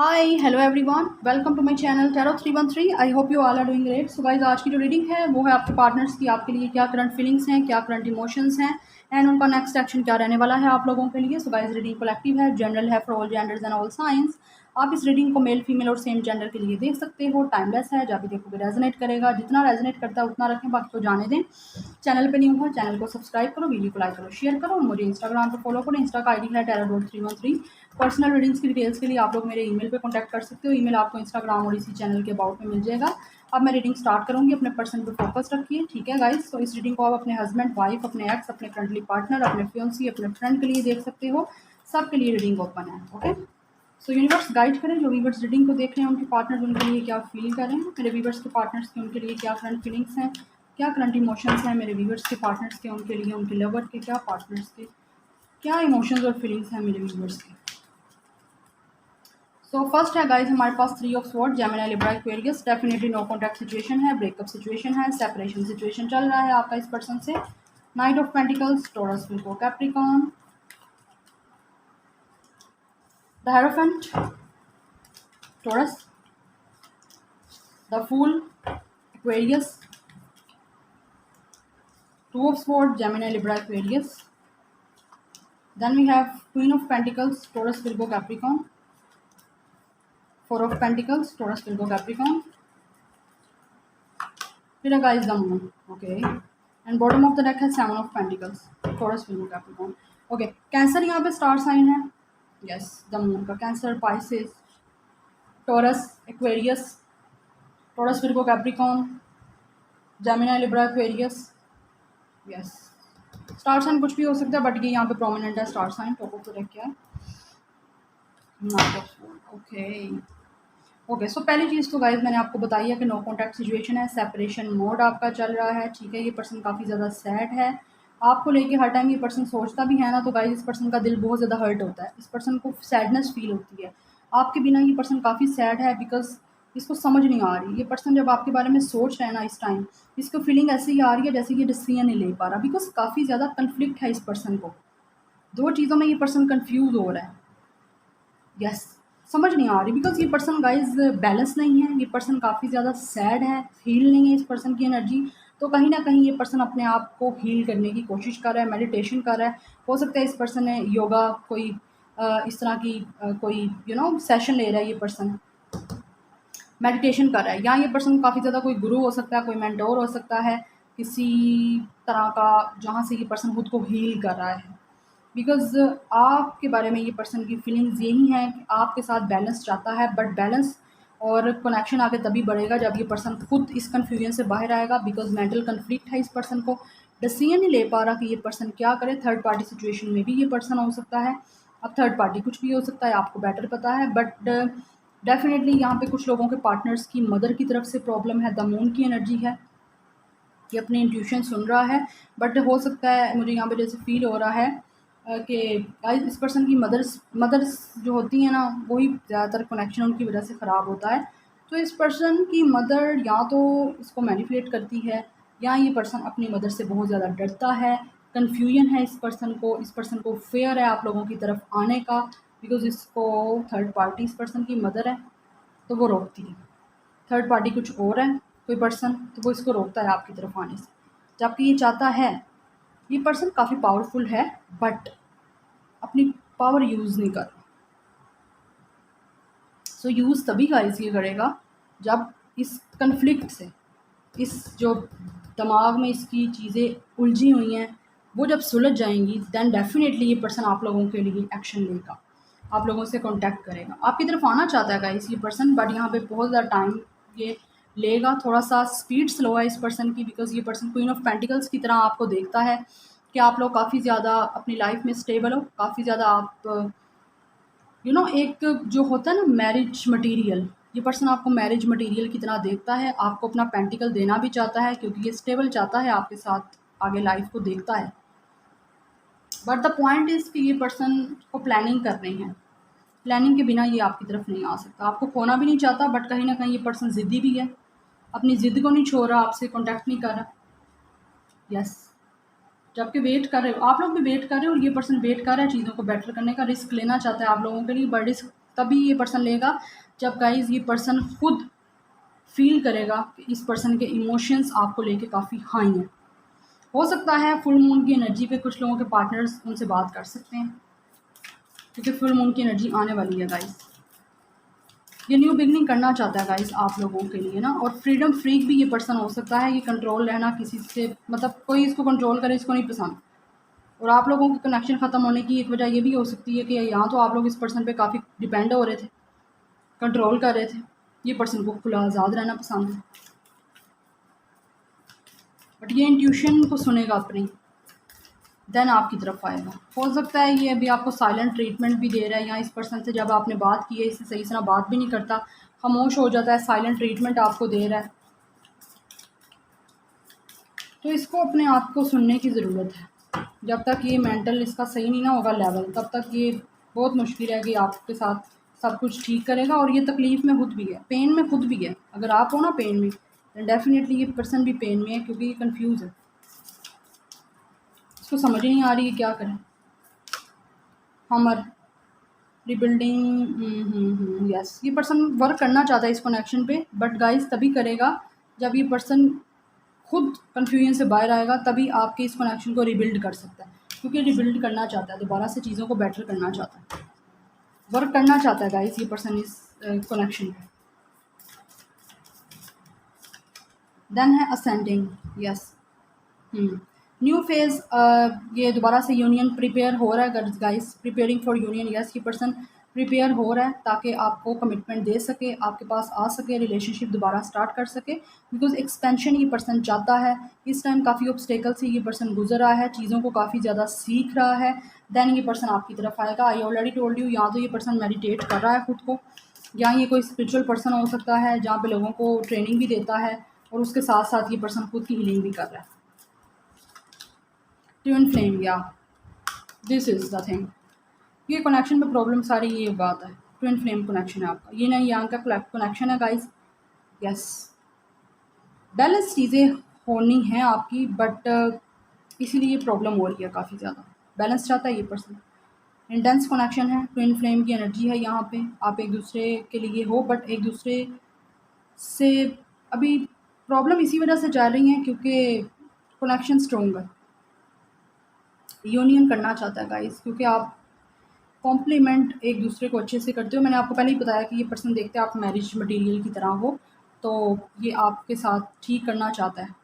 Hi hello everyone, welcome to my channel tarot 313। I hope you all are doing great. So guys, आज की जो reading है वो है आपके पार्टनर्स की, आपके लिए क्या करंट फीलिंग्स हैं, क्या करंट इमोशंस हैं एंड उनका नेक्स्ट एक्शन क्या रहने वाला है आप लोगों के लिए। सो गाइस, रीडिंग कलेक्टिव है, जनरल है for all genders and all science. आप इस रीडिंग को मेल फीमेल और सेम जेंडर के लिए देख सकते हो। टाइमलेस है, जब भी देखोगे रेजोनेट करेगा। जितना रेजोनेट करता है उतना रखें, बाकी को जाने दें। चैनल पे न्यू हो, चैनल को सब्सक्राइब करो, वीडियो को लाइक करो, शेयर करो और मुझे इंस्टाग्राम पे फॉलो करो। इंस्टा का आईडी है terror.313। पर्सनल रीडिंग्स की डिटेल्स के लिए आप लोग मेरे ईमेल पे कांटेक्ट कर सकते हो। ईमेल आपको इंस्टाग्राम और इसी चैनल के अबाउट में मिल जाएगा। अब मैं रीडिंग स्टार्ट करूंगी, अपने पर्सन पे फोकस रखिए, ठीक है गाइस। तो इस रीडिंग को आप अपने हस्बैंड, वाइफ, अपने एक्स, अपने फ्रेंडली पार्टनर, अपने फियांसी, अपने फ्रेंड के लिए देख सकते हो। सबके लिए रीडिंग ओपन है, ओके। सो यूनिवर्स गाइड करें, जो वीवर्स रीडिंग को देख रहे हैं उनके पार्टनर उनके लिए क्या फील कर रहे हैं, मेरे वीवर्स के पार्टनर्स के उनके लिए क्या करंट फीलिंग्स हैं, क्या करंट इमोशंस हैं मेरे वीवर्स के पार्टनर्स के उनके लिए, उनके लवर के क्या, पार्टनर्स के क्या इमोशंस और फीलिंग्स हैं मेरे वीवर्स के। सो फर्स्ट है गाइज हमारे पास 3 of sword, Gemini, Libra, Aquarius. Definitely no contact situation है, ब्रेकअप सिचुएशन है, सेपरेशन सिचुएशन चल रहा है आपका इस पर्सन से। Knight of pentacles, Taurus, Virgo, Capricorn, the hierophant, Taurus, the fool, Aquarius, 2 of swords, Gemini, Libra, Aquarius. Then we have Queen of Pentacles, Taurus, Virgo, Capricorn. 4 of Pentacles, Taurus, Virgo, Capricorn. Here guys the Moon, okay. And bottom of the deck है 7 of Pentacles, Taurus, Virgo, Capricorn. Okay, Cancer यहाँ पे star sign है, yes, the Moon का Cancer, Pisces, Taurus, Aquarius, Taurus, Virgo, Capricorn, Gemini, Libra, Aquarius, yes. Star sign कुछ भी हो सकता है, बट ये यहाँ पे प्रोमिनेंट है star sign. Top of the deck क्या है, ओके ओके। सो पहली चीज़ तो गाइज मैंने आपको बताई है कि नो कॉन्टैक्ट सिचुएशन है, सेपरेशन मोड आपका चल रहा है, ठीक है। ये पर्सन काफ़ी ज़्यादा सैड है आपको लेके, हर टाइम ये पर्सन सोचता भी है ना, तो गाइज इस पर्सन का दिल बहुत ज़्यादा हर्ट होता है, इस पर्सन को सैडनेस फील होती है आपके बिना। ये पर्सन काफ़ी सैड है बिकॉज इसको समझ नहीं आ रही। ये पर्सन जब आपके बारे में सोच रहे हैं ना, इस टाइम इसको फीलिंग ऐसे ही आ रही है जैसे ये डिसीजन नहीं ले पा रहा, बिकॉज काफ़ी ज़्यादा कन्फ्लिक्ट है इस पर्सन को। दो चीज़ों में ये पर्सन कन्फ्यूज़ हो रहा है, यस, समझ नहीं आ रही बिकॉज ये पर्सन गाइज बैलेंस नहीं है। ये पर्सन काफ़ी ज़्यादा सैड है, हील नहीं है इस पर्सन की एनर्जी। तो कहीं ना कहीं ये पर्सन अपने आप को हील करने की कोशिश कर रहा है, मेडिटेशन कर रहा है। हो सकता है इस पर्सन ने योगा कोई इस तरह की कोई सेशन ले रहा है, ये पर्सन मेडिटेशन कर रहा है, या ये पर्सन काफ़ी ज़्यादा कोई गुरु हो सकता है, कोई मेंटोर हो सकता है किसी तरह का, जहाँ से ये पर्सन खुद को हील कर रहा है। बिकॉज़ आपके बारे में ये पर्सन की फीलिंग्स यही हैं कि आपके साथ बैलेंस चाहता है, बट बैलेंस और कनेक्शन आगे तभी बढ़ेगा जब ये पर्सन खुद इस कन्फ्यूजन से बाहर आएगा। बिकॉज़ मेंटल कन्फ्लिक्ट है इस पर्सन को, डिसीजन नहीं ले पा रहा कि ये पर्सन क्या करे। थर्ड पार्टी सिचुएशन में भी ये पर्सन हो सकता है। अब थर्ड पार्टी कुछ भी हो सकता है, आपको बेटर पता है, बट डेफिनेटली यहाँ पे कुछ लोगों के पार्टनर्स की मदर की तरफ से प्रॉब्लम है। द मून की एनर्जी है, ये अपनी इंट्यूशन सुन रहा है, बट हो सकता है मुझे यहाँ पे जैसे फील हो रहा है कि गाइस इस पर्सन की मदर्स जो होती हैं ना, वही ज़्यादातर कनेक्शन उनकी वजह से ख़राब होता है। तो इस पर्सन की मदर या तो इसको मैनिपुलेट करती है, या ये पर्सन अपनी मदर से बहुत ज़्यादा डरता है। कन्फ्यूजन है इस पर्सन को फेयर है आप लोगों की तरफ आने का, बिकॉज इसको थर्ड पार्टी इस पर्सन की मदर है तो वो रोकती है। थर्ड पार्टी कुछ और है, कोई पर्सन, तो वो इसको रोकता है आपकी तरफ आने से, जबकि ये चाहता है। ये पर्सन काफ़ी पावरफुल है बट अपनी पावर यूज़ नहीं कर रहा। सो यूज़ तभी गाइस ये करेगा जब इस कन्फ्लिक्ट से, इस जो दिमाग में इसकी चीज़ें उलझी हुई हैं वो जब सुलझ जाएंगी, देन डेफिनेटली ये पर्सन आप लोगों के लिए एक्शन लेगा, आप लोगों से कांटेक्ट करेगा, आपकी तरफ आना चाहता है गाइस ये पर्सन। बट यहाँ पे बहुत ज़्यादा टाइम ये लेगा, थोड़ा सा स्पीड स्लो है इस पर्सन की, बिकॉज ये पर्सन क्वीन ऑफ पेंटिकल्स की तरह आपको देखता है कि आप लोग काफ़ी ज़्यादा अपनी लाइफ में स्टेबल हो, काफ़ी ज़्यादा आप एक जो होता है ना मैरिज मटेरियल, ये पर्सन आपको मैरिज मटेरियल की तरह देखता है, आपको अपना पेंटिकल देना भी चाहता है क्योंकि ये स्टेबल चाहता है आपके साथ आगे लाइफ को देखता है। बट द पॉइंट इज़ कि ये पर्सन को प्लानिंग करनी है, प्लानिंग के बिना ये आपकी तरफ नहीं आ सकता, आपको खोना भी नहीं चाहता, बट कहीं ना कहीं ये पर्सन ज़िद्दी भी है, अपनी ज़िद को नहीं छोड़ रहा, आपसे कॉन्टैक्ट नहीं कर रहा, यस। जबकि वेट कर रहे हो, आप लोग भी वेट कर रहे हो और ये पर्सन वेट कर रहा है चीज़ों को बेटर करने का, रिस्क लेना चाहता है आप लोगों के लिए, बट रिस्क तभी ये पर्सन लेगा जब गाइज़ ये पर्सन खुद फील करेगा कि इस पर्सन के इमोशंस आपको लेके काफ़ी हाई हैं। हो सकता है फुल मून की एनर्जी पे कुछ लोगों के पार्टनर्स उनसे बात कर सकते हैं, क्योंकि फुल मून की एनर्जी आने वाली है गाइज़। ये न्यू बिगनिंग करना चाहता है गाइज़ आप लोगों के लिए ना। और फ्रीडम फ्रीक भी ये पर्सन हो सकता है, ये कंट्रोल रहना किसी से, मतलब कोई इसको कंट्रोल करे इसको नहीं पसंद। और आप लोगों के कनेक्शन ख़त्म होने की एक वजह ये भी हो सकती है कि यहाँ तो आप लोग इस पर्सन पे काफ़ी डिपेंड हो रहे थे, कंट्रोल कर रहे थे। ये पर्सन को खुला आज़ाद रहना पसंद है, बट ये इंट्यूशन को सुनेगा अपनी, देन आपकी तरफ आएगा। हो सकता है ये अभी आपको साइलेंट ट्रीटमेंट भी दे रहा है, या इस पर्सन से जब आपने बात की है इससे सही से बात भी नहीं करता, खामोश हो जाता है, साइलेंट ट्रीटमेंट आपको दे रहा है। तो इसको अपने आप को सुनने की ज़रूरत है। जब तक ये मेंटल इसका सही नहीं ना होगा लेवल, तब तक ये बहुत मुश्किल है कि आपके साथ सब कुछ ठीक करेगा। और ये तकलीफ़ में खुद भी है, पेन में खुद भी है। अगर आप हो ना पेन में, तो डेफ़िनेटली ये पर्सन भी पेन में है, क्योंकि ये कन्फ्यूज़ है, इसको समझ ही नहीं आ रही है क्या करें। हमर रिबिल्डिंग, यस, ये पर्सन वर्क करना चाहता है इस कनेक्शन पे, बट गाइस तभी करेगा जब ये पर्सन खुद कन्फ्यूजन से बाहर आएगा, तभी आपके इस कनेक्शन को रिबिल्ड कर सकता है। क्योंकि रिबिल्ड करना चाहता है, दोबारा से चीज़ों को बेटर करना चाहता है, वर्क करना चाहता है गाइस ये पर्सन इस कनेक्शन पे। देन है असेंडिंग, यस, न्यू फेज़, ये दोबारा से यूनियन प्रिपेयर हो रहा है guys, preparing for union. Yes, ये पर्सन प्रिपेयर हो रहा है ताकि आपको कमिटमेंट दे सके, आपके पास आ सके, रिलेशनशिप दोबारा स्टार्ट कर सके, बिकॉज एक्सपेंशन ये पर्सन चाहता है। इस टाइम काफ़ी ऑब्स्टेकल से ये पर्सन गुजर रहा है, चीज़ों को काफ़ी ज़्यादा सीख रहा है। देन ये पर्सन आपकी तरफ आएगा। आई ऑलरेडी टोल्ड यू, या तो ये पर्सन मेडिटेट कर रहा है खुद को, या ये कोई स्पिरिचुअल पर्सन हो सकता है जहाँ पे लोगों को ट्रेनिंग भी देता है, और उसके साथ साथ ये पर्सन खुद की हीलिंग भी कर रहा है। ट्विन फ्लेम, या दिस इज़ द थिंग। ये कनेक्शन में प्रॉब्लम सारी ये बात है, ट्विन फ्लेम कनेक्शन है आपका, ये नहीं यहाँ का कनेक्शन है गाइस। यस, बैलेंस चीज़ें होनी हैं आपकी, बट इसीलिए प्रॉब्लम हो रही है काफ़ी ज़्यादा। बैलेंस चाहता है ये पर्सन, इंटेंस कनेक्शन है, ट्विन फ्लेम की एनर्जी है यहाँ पे। आप एक दूसरे के लिए हो, बट एक दूसरे से अभी प्रॉब्लम इसी वजह से चल रही है क्योंकि कनेक्शन स्ट्रॉन्ग है। यूनियन करना चाहता है गाइस, क्योंकि आप कॉम्प्लीमेंट एक दूसरे को अच्छे से करते हो। मैंने आपको पहले ही बताया कि ये पर्सन देखते हैं आप मैरिज मटेरियल की तरह हो, तो ये आपके साथ ठीक करना चाहता है,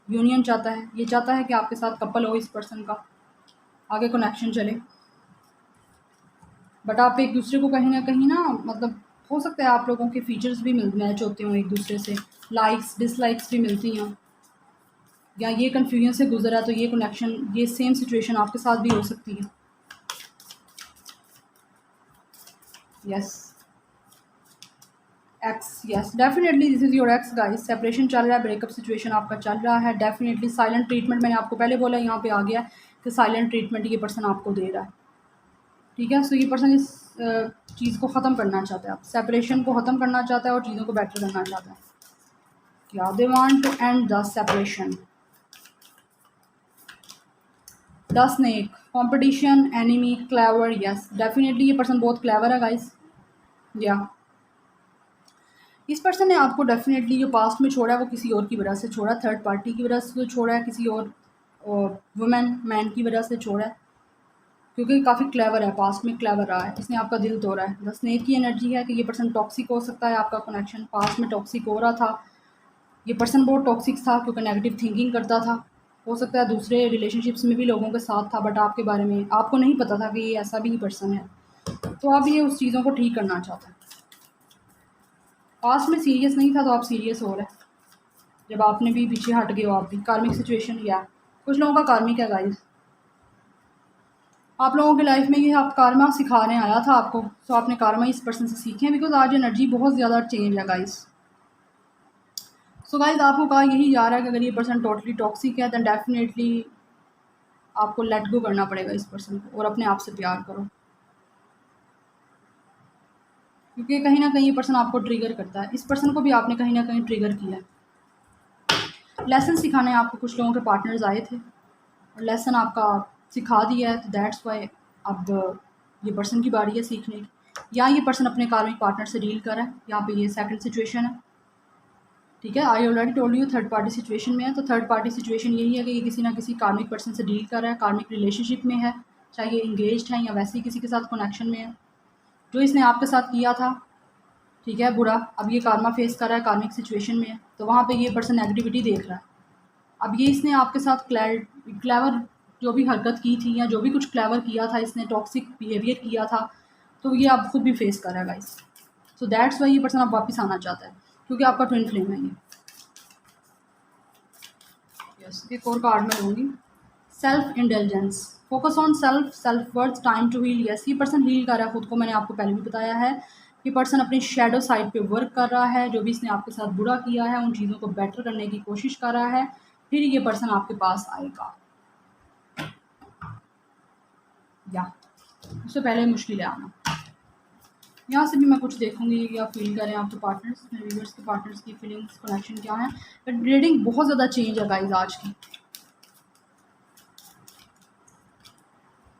यूनियन चाहता है। ये चाहता है कि आपके साथ कपल हो इस पर्सन का, आगे कनेक्शन चले, बट आप एक दूसरे को कहीं ना मतलब हो सकता है आप लोगों के फीचर्स भी मैच होते हों एक दूसरे से, लाइक्स डिसलाइक्स भी मिलती हैं, या ये कन्फ्यूजन से गुजरा तो ये कनेक्शन, ये सेम सिचुएशन आपके साथ भी हो सकती है। Yes, x, yes, definitely this is your x guys. Separation चल रहा है, ब्रेकअप सिचुएशन आपका चल रहा है। डेफिनेटली साइलेंट ट्रीटमेंट, मैंने आपको पहले बोला, यहाँ पे आ गया कि साइलेंट ट्रीटमेंट ये पर्सन आपको दे रहा है। ठीक है, सो ये पर्सन इस चीज़ को ख़त्म करना चाहता है, आप सेपरेशन को ख़त्म करना चाहता है और चीज़ों को बेटर करना चाहता है। क्या they want to end the separation. The snake, competition, enemy, clever, yes, definitely ये पर्सन बहुत क्लेवर है गाइस। या इस पर्सन ने आपको डेफिनेटली जो पास्ट में छोड़ा है वो किसी और की वजह से छोड़ा, थर्ड पार्टी की वजह से छोड़ा है, किसी और वुमेन मैन की वजह से छोड़ा है, क्योंकि काफ़ी क्लेवर है, पास्ट में क्लेवर रहा है, इसने आपका दिल तोड़ा है। द स्नेक की एनर्जी है कि ये पर्सन टॉक्सिक हो सकता है, आपका कनेक्शन पास्ट में टॉक्सिक हो रहा था, ये पर्सन बहुत टॉक्सिक था क्योंकि नेगेटिव थिंकिंग करता था। हो सकता है दूसरे रिलेशनशिप्स में भी लोगों के साथ था, बट आपके बारे में आपको नहीं पता था कि ये ऐसा भी पर्सन है, तो अब ये उस चीज़ों को ठीक करना चाहता है। पास्ट में सीरियस नहीं था तो आप सीरियस हो रहे हैं, जब आपने भी पीछे हट गए हो आप भी। कार्मिक सिचुएशन, या कुछ लोगों का कार्मिक है गाइस, आप लोगों की लाइफ में ये आप कार्मा सिखाने आया था आपको, तो आपने कार्मा इस पर्सन से सीखे, बिकॉज आज एनर्जी बहुत ज़्यादा चेंज है गाइस। सो गाइस आपको कहा यही जा रहा है कि अगर ये पर्सन टोटली टॉक्सिक है, दैन डेफिनेटली आपको लेट गो करना पड़ेगा इस पर्सन को, और अपने आप से प्यार करो, क्योंकि कहीं ना कहीं ये पर्सन आपको ट्रिगर करता है। इस पर्सन को भी आपने कहीं ना कहीं ट्रिगर किया है। लेसन सिखाने आपको कुछ लोगों के पार्टनर्स आए थे और लेसन आपका सिखा दिया है, तो दैट्स वाई अब ये पर्सन की बारी है सीखने की। या ये पर्सन अपने कार्मिक पार्टनर से डील कर रहा है, यहाँ पे ये सेकंड सिचुएशन है। ठीक है, I already told you third party situation में है, तो थर्ड पार्टी सिचुएशन यही है कि ये किसी ना किसी कार्मिक पर्सन से डील कर रहा है, कार्मिक रिलेशनशिप में है, चाहे ये इंगेज्ड है या वैसे ही किसी के साथ कनेक्शन में है। जो इसने आपके साथ किया था, ठीक है, बुरा, अब ये कार्मा फेस कर रहा है, कार्मिक सिचुएशन में है, तो वहाँ पे ये पर्सन नेगेटिविटी देख रहा है। अब ये इसने आपके साथ क्लेवर जो भी हरकत की थी या जो भी कुछ क्लेवर किया था, इसने टॉक्सिक बिहेवियर किया था, तो ये आप खुद भी फेस कर रहा है गाइस। सो दैट्स वाई ये पर्सन आप वापस आना चाहता है, क्योंकि आपका ट्विन फ्लेम है ये। यस, एक और कार्ड मैं लूँगी, self intelligence, focus on self worth, time to heal. Yes, ये पर्सन हील कर रहा है खुद को, मैंने आपको पहले भी बताया है। ये पर्सन अपनी शेडो साइड पे वर्क कर रहा है, जो भी इसने आपके साथ बुरा किया है उन चीज़ों को बेटर करने की कोशिश कर रहा है, फिर ये पर्सन आपके पास आएगा। या उससे पहले मुश्किल है आना। यहाँ से भी मैं कुछ देखूंगी या फील करें आपके पार्टनर्स, मेरे व्यूअर्स के पार्टनर्स की फीलिंग्स, कनेक्शन क्या है। बट रीडिंग बहुत ज़्यादा चेंज है गाइज आज की।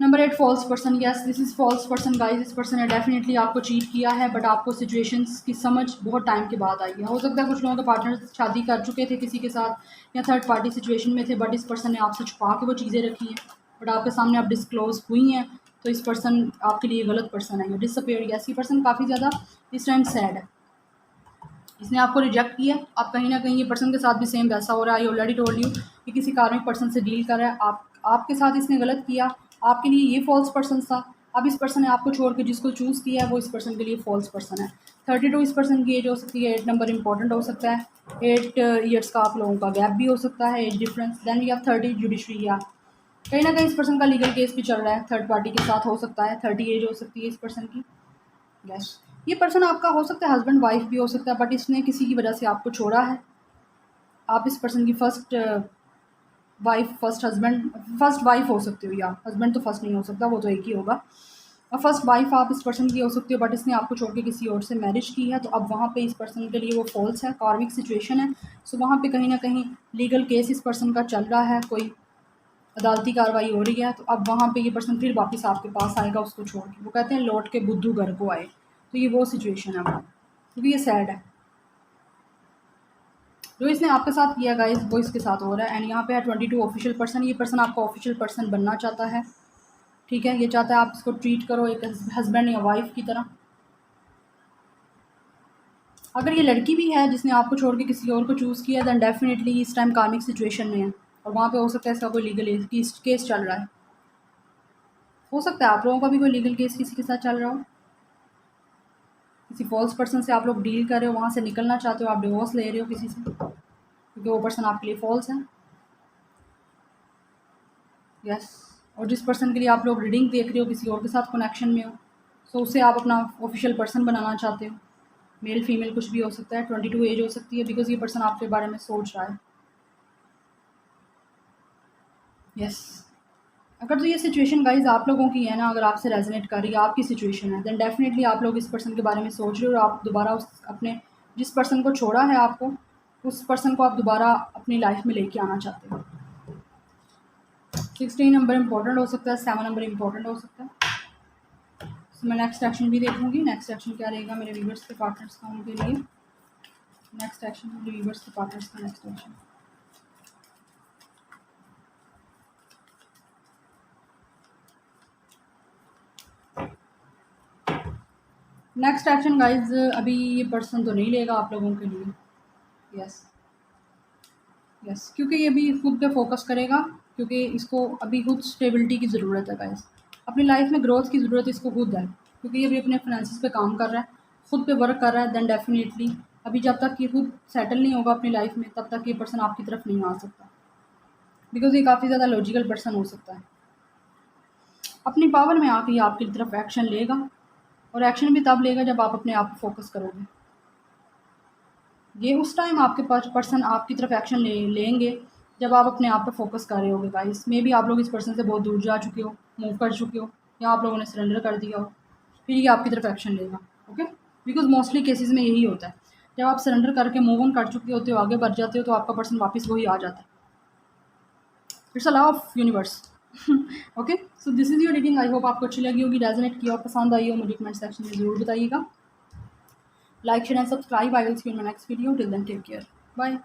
Number 8, false person. Yes, this is false person guys. इस पर्सन ने डेफिनेटली आपको चीट किया है, बट आपको सिचुएशंस की समझ बहुत टाइम के बाद आई है। हो सकता है कुछ लोगों के पार्टनर्स शादी कर चुके थे किसी के साथ या थर्ड पार्टी सिचुएशन में थे, बट इस पर्सन ने आपसे छुपा के वो चीज़ें रखी हैं, बट आपके सामने आप डिस्क्लोज हुई हैं, तो इस पर्सन आपके लिए गलत पर्सन है, ये डिसअपियर। यस, ये पर्सन काफ़ी ज़्यादा इस टाइम सैड है, इसने आपको रिजेक्ट किया। आप कहीं ना कहीं ये पर्सन के साथ भी सेम वैसा हो रहा है। आई ऑलरेडी टोल्ड यू कि किसी कार्मिक पर्सन से डील कर रहा है, आपके साथ इसने गलत किया, आपके लिए ये फॉल्स पर्सन था। अब इस पर्सन ने आपको छोड़ के जिसको चूज़ किया है वो इस पर्सन के लिए फॉल्स पर्सन है। 32 इस पर्सन की एज हो सकती है, 8 नंबर इंपॉर्टेंट हो सकता है, 8 ईयर्स का आप लोगों का गैप भी हो सकता है, age difference. Then we have 30 judiciary, या कहीं ना कहीं इस पर्सन का लीगल केस भी चल रहा है, थर्ड पार्टी के साथ हो सकता है। 30 एज हो सकती है इस पर्सन की। यस, ये पर्सन आपका हो सकता है हस्बैंड वाइफ भी हो सकता है, बट इसने किसी की वजह से आपको छोड़ा है। आप इस पर्सन की फर्स्ट वाइफ हो सकते हो, या हस्बैंड तो फर्स्ट नहीं हो सकता, वो तो एक ही होगा। और फर्स्ट वाइफ आप इस पर्सन की हो सकती हो, बट इसने आपको छोड़ के किसी और से मैरिज की है, तो अब वहाँ पे इस पर्सन के लिए वो फॉल्स है, कार्मिक सिचुएशन है। सो वहाँ पे कहीं ना कहीं लीगल केस इस पर्सन का चल रहा है, कोई अदालती कार्रवाई हो रही है, तो अब वहाँ पे ये पर्सन फिर वापस आपके पास आएगा उसको छोड़ के। वो कहते हैं लौट के बुद्धू घर को आए, तो ये वो सिचुएशन है वो, क्योंकि ये सैड है। जो इसने आपके साथ किया गाइस वो इसके साथ हो रहा है। एंड यहाँ पे है 22 ऑफिशियल पर्सन। ये पर्सन आपका ऑफिशियल पर्सन बनना चाहता है, ठीक है, ये चाहता है आप इसको ट्रीट करो एक हस्बैंड या वाइफ की तरह। अगर ये लड़की भी है जिसने आपको छोड़ के किसी और को चूज़ किया, दैन डेफिनेटली इस टाइम कार्मिक सिचुएशन में है, और वहाँ पे हो सकता है इसका कोई लीगल केस चल रहा है। हो सकता है आप लोगों का भी कोई लीगल केस किसी के साथ चल रहा हो, किसी फॉल्स पर्सन से आप लोग डील कर रहे हो, वहाँ से निकलना चाहते हो, आप डिवोर्स ले रहे हो किसी से, क्योंकि वो पर्सन आपके लिए फॉल्स है। यस, और जिस पर्सन के लिए आप लोग रीडिंग देख रहे हो किसी और के साथ कनेक्शन में हो, सो उसे आप अपना ऑफिशियल पर्सन बनाना चाहते हो। मेल फीमेल कुछ भी हो सकता है, 22 एज हो सकती है, बिकॉज ये पर्सन आपके बारे में सोच रहा है। यस, अगर तो ये सिचुएशन गाइज आप लोगों की है ना, अगर आपसे रेजोनेट कर रही है, आपकी सिचुएशन है, देन डेफिनेटली आप लोग इस पर्सन के बारे में सोच रहे हो, और आप दोबारा उस अपने जिस पर्सन को छोड़ा है आपको, उस पर्सन को आप दोबारा अपनी लाइफ में लेके आना चाहते हो। 16 नंबर इंपॉर्टेंट हो सकता है, 7 नंबर इंपॉर्टेंट हो सकता है। तो मैं नेक्स्ट एक्शन भी देखूंगी, नेक्स्ट एक्शन क्या रहेगा मेरे व्यूअर्स के पार्टनर्स का उनके लिए। नेक्स्ट एक्शन मेरे व्यूअर्स के पार्टनर्स का next action. Next action guys अभी ये पर्सन तो नहीं लेगा आप लोगों के लिए। यस यस, क्योंकि ये भी खुद पे फोकस करेगा, क्योंकि इसको अभी खुद स्टेबिलिटी की ज़रूरत है गाइज, अपनी लाइफ में ग्रोथ की ज़रूरत इसको खुद है, क्योंकि ये भी अपने फाइनेंसिस पे काम कर रहा है, खुद पे वर्क कर रहा है। देन डेफिनेटली अभी जब तक ये खुद सेटल नहीं होगा अपनी लाइफ में, तब तक ये पर्सन आपकी तरफ नहीं आ सकता, बिकॉज ये काफ़ी ज़्यादा लॉजिकल पर्सन हो सकता है। अपनी पावर में आके ये आपकी तरफ एक्शन लेगा, और एक्शन भी तब लेगा जब आप अपने आप को फोकस करोगे। ये उस टाइम आपके पास पर्सन आपकी तरफ एक्शन लेंगे जब आप अपने आप पे फोकस कर रहे होगे गाइस। मे भी आप लोग इस पर्सन से बहुत दूर जा चुके हो, मूव कर चुके हो, या आप लोगों ने सरेंडर कर दिया हो, फिर ये आपकी तरफ एक्शन लेगा। ओके, बिकॉज मोस्टली केसेस में यही होता है, जब आप सरेंडर करके मूव ऑन कर चुके होते हो, आगे बढ़ जाते हो, तो आपका पर्सन वापस वही आ जाता है। It's a law of universe. Okay, so this is your reading. I hope आपको अच्छी लगी होगी, रेजोनेट की और पसंद आई हो, मुझे कमेंट सेक्शन में ज़रूर बताइएगा। Like share and subscribe. I will see you in my next video. Till then take care, bye.